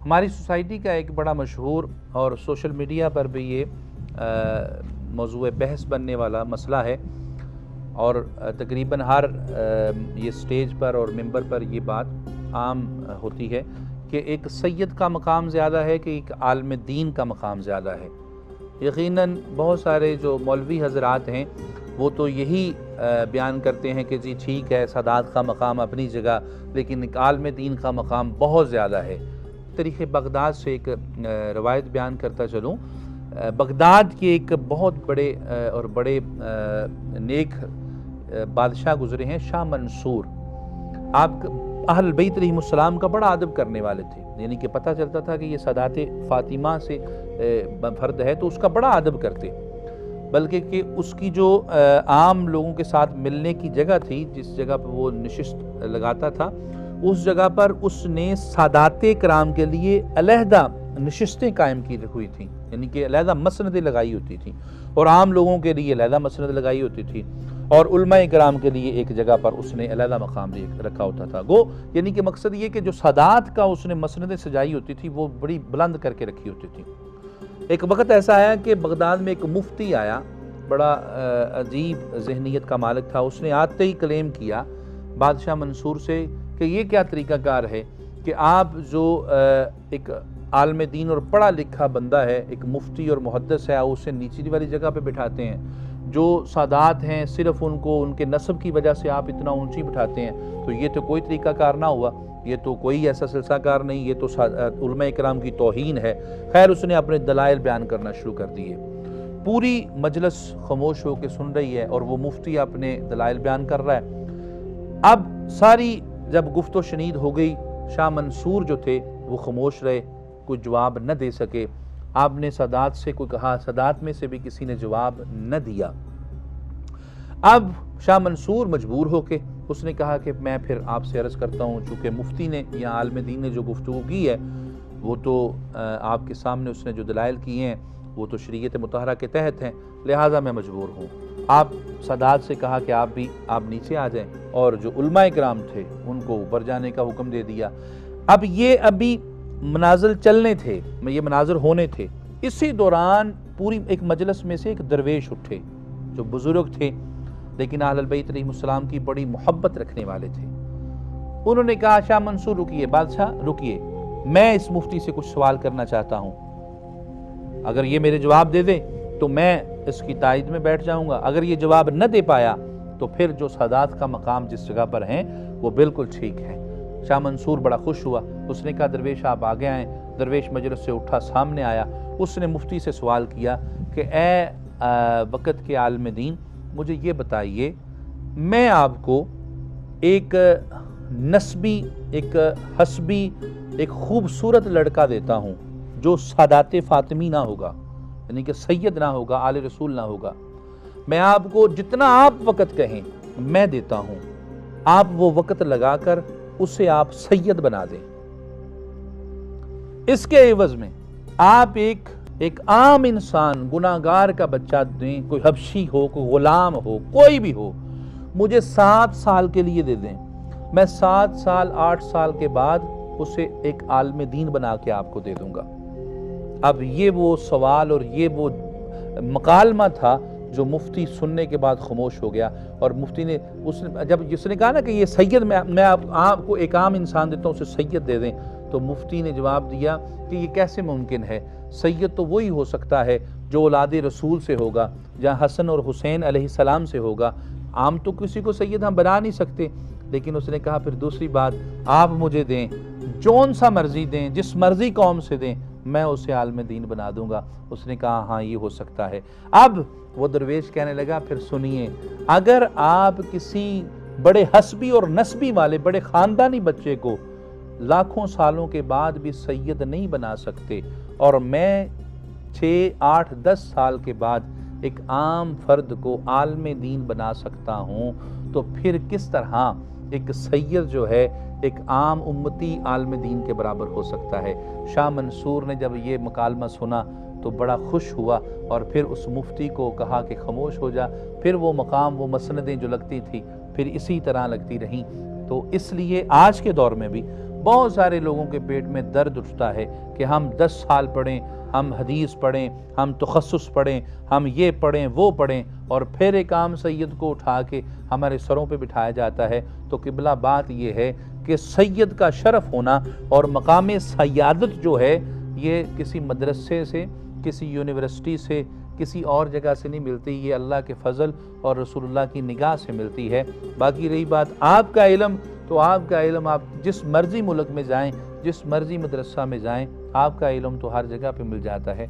ہماری سوسائٹی کا ایک بڑا مشہور اور سوشل میڈیا پر بھی یہ موضوع بحث بننے والا مسئلہ ہے، اور تقریباً ہر یہ سٹیج پر اور ممبر پر یہ بات عام ہوتی ہے کہ ایک سید کا مقام زیادہ ہے کہ ایک عالم دین کا مقام زیادہ ہے۔ یقیناً بہت سارے جو مولوی حضرات ہیں وہ تو یہی بیان کرتے ہیں کہ جی ٹھیک ہے، سادات کا مقام اپنی جگہ، لیکن ایک عالم دین کا مقام بہت زیادہ ہے۔ تاریخ بغداد سے ایک روایت بیان کرتا چلوں۔ بغداد کے ایک بہت بڑے اور بڑے نیک بادشاہ گزرے ہیں، شاہ منصور۔ آپ اہل بیت علیہم السلام کا بڑا ادب کرنے والے تھے، یعنی کہ پتہ چلتا تھا کہ یہ سادات فاطمہ سے فرد ہے تو اس کا بڑا ادب کرتے، بلکہ کہ اس کی جو عام لوگوں کے ساتھ ملنے کی جگہ تھی، جس جگہ پر وہ نشست لگاتا تھا، اس جگہ پر اس نے سادات کرام کے لیے علیحدہ نشستیں قائم کی ہوئی تھیں، یعنی کہ علیحدہ مسندیں لگائی ہوتی تھیں، اور عام لوگوں کے لیے علیحدہ مسند لگائی ہوتی تھی، اور علماء کرام کے لیے ایک جگہ پر اس نے علیحدہ مقام رکھا ہوتا تھا۔ گو یعنی کہ مقصد یہ کہ جو سادات کا اس نے مسندیں سجائی ہوتی تھی وہ بڑی بلند کر کے رکھی ہوتی تھی۔ ایک وقت ایسا آیا کہ بغداد میں ایک مفتی آیا، بڑا عجیب ذہنیت کا مالک تھا۔ اس نے آتے ہی کلیم کیا بادشاہ منصور سے کہ یہ کیا طریقہ کار ہے کہ آپ جو ایک عالم دین اور پڑھا لکھا بندہ ہے، ایک مفتی اور محدث ہے، اسے نیچلی والی جگہ پہ بٹھاتے ہیں، جو سادات ہیں صرف ان کو ان کے نسب کی وجہ سے آپ اتنا اونچی بٹھاتے ہیں، تو یہ تو کوئی طریقہ کار نہ ہوا، یہ تو کوئی ایسا سلسلہ کار نہیں، یہ تو علماء کرام کی توہین ہے۔ خیر اس نے اپنے دلائل بیان کرنا شروع کر دیے، پوری مجلس خاموش ہو کے سن رہی ہے اور وہ مفتی اپنے دلائل بیان کر رہا ہے۔ اب ساری جب گفت و شنید ہو گئی، شاہ منصور جو تھے وہ خاموش رہے، کوئی جواب نہ دے سکے۔ آپ نے سادات سے کوئی کہا، سادات میں سے بھی کسی نے جواب نہ دیا۔ اب شاہ منصور مجبور ہو کے اس نے کہا کہ میں پھر آپ سے عرض کرتا ہوں، چونکہ مفتی نے یا عالم دین نے جو گفتگو کی ہے وہ تو آپ کے سامنے اس نے جو دلائل کیے ہیں وہ تو شریعت مطہرہ کے تحت ہیں، لہٰذا میں مجبور ہوں۔ آپ سادات سے کہا کہ آپ نیچے آ جائیں، اور جو علماء کرام تھے ان کو اوپر جانے کا حکم دے دیا۔ اب یہ ابھی مناظر چلنے تھے، یہ مناظر ہونے تھے، اسی دوران پوری ایک مجلس میں سے ایک درویش اٹھے جو بزرگ تھے لیکن اہل بیت علیہم السلام کی بڑی محبت رکھنے والے تھے۔ انہوں نے کہا شاہ منصور رکیے، بادشاہ رکیے، میں اس مفتی سے کچھ سوال کرنا چاہتا ہوں، اگر یہ میرے جواب دے دے تو میں اس کی تائید میں بیٹھ جاؤں گا، اگر یہ جواب نہ دے پایا تو پھر جو سادات کا مقام جس جگہ پر ہیں وہ بالکل ٹھیک ہے۔ شاہ منصور بڑا خوش ہوا، اس نے کہا درویش آپ آگے آئیں۔ درویش مجلس سے اٹھا، سامنے آیا، اس نے مفتی سے سوال کیا کہ اے وقت کے عالم دین، مجھے یہ بتائیے، میں آپ کو ایک نسبی، ایک حسبی، ایک خوبصورت لڑکا دیتا ہوں جو سادات فاطمی نہ ہوگا، یعنی کہ سید نہ ہوگا، آل رسول نہ ہوگا، میں آپ کو جتنا آپ وقت کہیں میں دیتا ہوں، آپ وہ وقت لگا کر اسے آپ سید بنا دیں، اس کے عوض میں آپ ایک عام انسان گناہگار کا بچہ دیں، کوئی حبشی ہو، کوئی غلام ہو، کوئی بھی ہو، مجھے 7 سال کے لیے دے دیں، میں 7 سال 8 سال کے بعد اسے ایک عالم دین بنا کے آپ کو دے دوں گا۔ اب یہ وہ سوال اور یہ وہ مکالمہ تھا جو مفتی سننے کے بعد خاموش ہو گیا، اور مفتی نے جب اس نے کہا نا کہ یہ سید میں آپ کو ایک عام انسان دیتا ہوں اسے سید دے دیں، تو مفتی نے جواب دیا کہ یہ کیسے ممکن ہے، سید تو وہی ہو سکتا ہے جو اولاد رسول سے ہوگا، جہاں حسن اور حسین علیہ السلام سے ہوگا، عام تو کسی کو سید ہم بنا نہیں سکتے۔ لیکن اس نے کہا پھر دوسری بات، آپ مجھے دیں، جون سا مرضی دیں، جس مرضی قوم سے دیں، میں اسے عالم دین بنا دوں گا۔ اس نے کہا ہاں یہ ہو سکتا ہے۔ اب وہ درویش کہنے لگا پھر سنیے، اگر آپ کسی بڑے حسبی اور نسبی والے بڑے خاندانی بچے کو لاکھوں سالوں کے بعد بھی سید نہیں بنا سکتے، اور میں 6 8 10 سال کے بعد ایک عام فرد کو عالم دین بنا سکتا ہوں، تو پھر کس طرح ایک سید جو ہے ایک عام امتی عالم دین کے برابر ہو سکتا ہے۔ شاہ منصور نے جب یہ مکالمہ سنا تو بڑا خوش ہوا، اور پھر اس مفتی کو کہا کہ خاموش ہو جا۔ پھر وہ مقام، وہ مسندیں جو لگتی تھی پھر اسی طرح لگتی رہیں۔ تو اس لیے آج کے دور میں بھی بہت سارے لوگوں کے پیٹ میں درد اٹھتا ہے کہ ہم 10 سال پڑھیں، ہم حدیث پڑھیں، ہم تخصص پڑھیں، ہم یہ پڑھیں وہ پڑھیں، اور پھر ایک عام سید کو اٹھا کے ہمارے سروں پہ بٹھایا جاتا ہے۔ تو قبلہ بات یہ ہے کہ سید کا شرف ہونا اور مقام سیادت جو ہے یہ کسی مدرسے سے، کسی یونیورسٹی سے، کسی اور جگہ سے نہیں ملتی، یہ اللہ کے فضل اور رسول اللہ کی نگاہ سے ملتی ہے۔ باقی رہی بات آپ کا علم، تو آپ کا علم آپ جس مرضی ملک میں جائیں، جس مرضی مدرسہ میں جائیں، آپ کا علم تو ہر جگہ پہ مل جاتا ہے۔